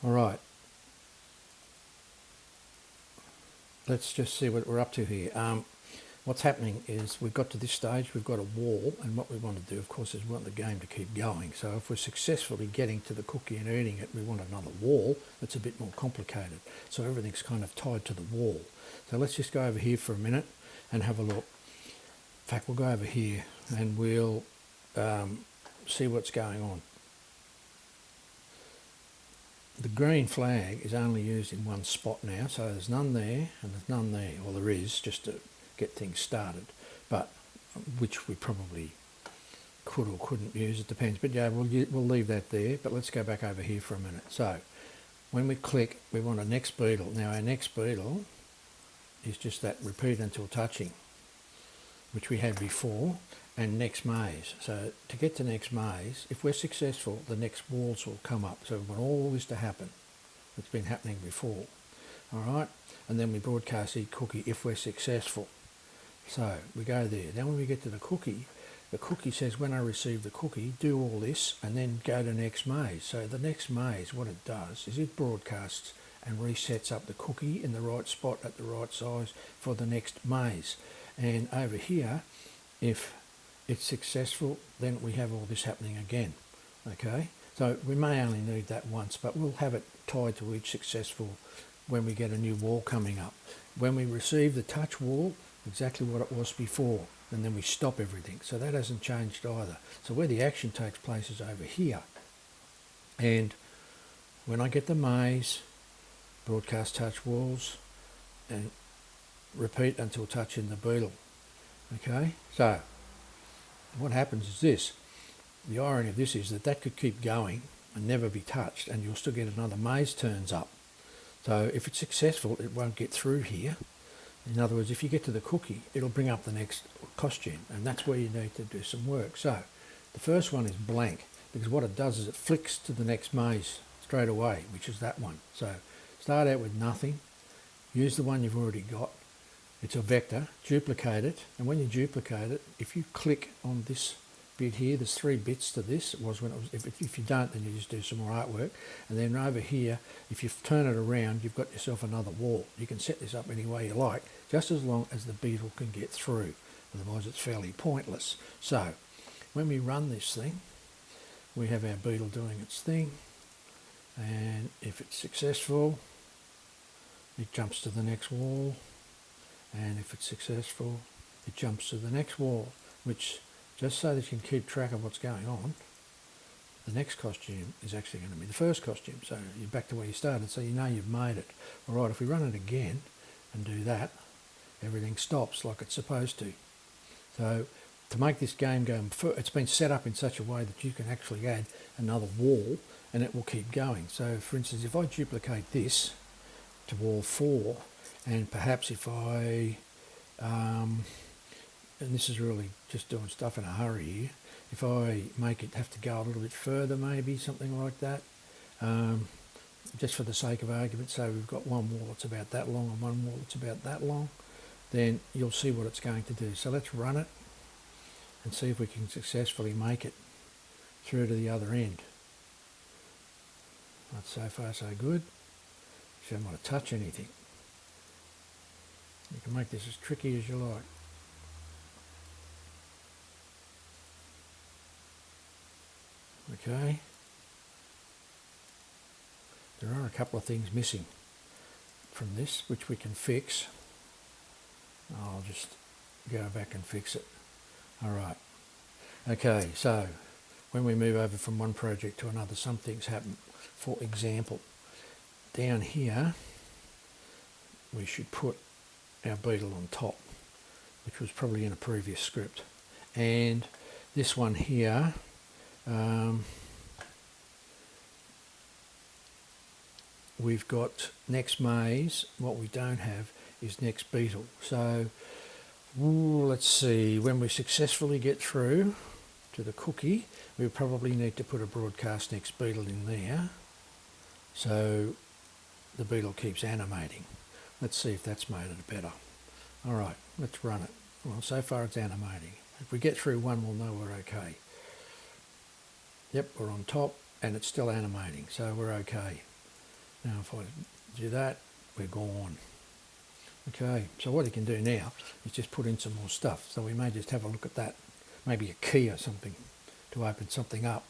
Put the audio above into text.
All right, let's just see what we're up to here. What's happening is we've got to this stage, we've got a wall, and what we want to do, of course, is we want the game to keep going. So if we're successfully getting to the cookie and eating it, we want another wall that's a bit more complicated. So everything's kind of tied to the wall. So let's just go over here for a minute and have a look. In fact, we'll go over here and we'll see what's going on. The green flag is only used in one spot now, so there's none there and there's none there. Well, there is, just to get things started, but which we probably could or couldn't use, it depends. But yeah, we'll leave that there, but let's go back over here for a minute. So when we click, we want a next beetle. Now our next beetle is just that repeat until touching, which we had before, and next maze. So to get to next maze, if we're successful, the next walls will come up. So we want all this to happen. It's been happening before. All right, and then we broadcast each cookie if we're successful. So we go there. Then when we get to the cookie says, when I receive the cookie, do all this and then go to next maze. So the next maze, what it does is it broadcasts and resets up the cookie in the right spot at the right size for the next maze. And over here, if it's successful, then we have all this happening again. Okay, so we may only need that once, but we'll have it tied to each successful when we get a new wall coming up. When we receive the touch wall, exactly what it was before, and then we stop everything. So that hasn't changed either. So where the action takes place is over here. And when I get the maze, broadcast touch walls, and repeat until touching the beetle. Okay, so what happens is this. The irony of this is that could keep going and never be touched, and you'll still get another maze turns up. So if it's successful, it won't get through here. In other words, if you get to the cookie, it'll bring up the next costume, and that's where you need to do some work. So the first one is blank, because what it does is it flicks to the next maze straight away, which is that one. So start out with nothing, use the one you've already got. It's a vector, duplicate it, and when you duplicate it, if you click on this bit here, there's 3 bits to this. It was when it was, if you don't, then you just do some more artwork. And then over here, if you turn it around, you've got yourself another wall. You can set this up any way you like, just as long as the beetle can get through. Otherwise, it's fairly pointless. So when we run this thing, we have our beetle doing its thing. And if it's successful, it jumps to the next wall. And if it's successful, it jumps to the next wall, which, just so that you can keep track of what's going on, the next costume is actually going to be the first costume. So you're back to where you started, so you know you've made it. All right, if we run it again and do that, everything stops like it's supposed to. So to make this game go, it's been set up in such a way that you can actually add another wall and it will keep going. So for instance, if I duplicate this to wall 4, and perhaps if I, and this is really just doing stuff in a hurry here, if I make it have to go a little bit further, maybe something like that, just for the sake of argument, so we've got one wall that's about that long and one wall that's about that long, then you'll see what it's going to do. So let's run it and see if we can successfully make it through to the other end. That's so far so good. You don't want to touch anything. You can make this as tricky as you like. Okay. There are a couple of things missing from this, which we can fix. I'll just go back and fix it. All right. Okay, so when we move over from one project to another, some things happen. For example, down here, we should put our beetle on top, which was probably in a previous script. And this one here, we've got next maze. What we don't have is next beetle. So let's see, when we successfully get through to the cookie, we probably need to put a broadcast next beetle in there, so the beetle keeps animating. Let's see if that's made it better. All right, let's run it. Well, so far it's animating. If we get through one, we'll know we're okay. Yep, we're on top and it's still animating, so we're okay. Now if I do that, we're gone. Okay, so what you can do now is just put in some more stuff. So we may just have a look at that, maybe a key or something to open something up.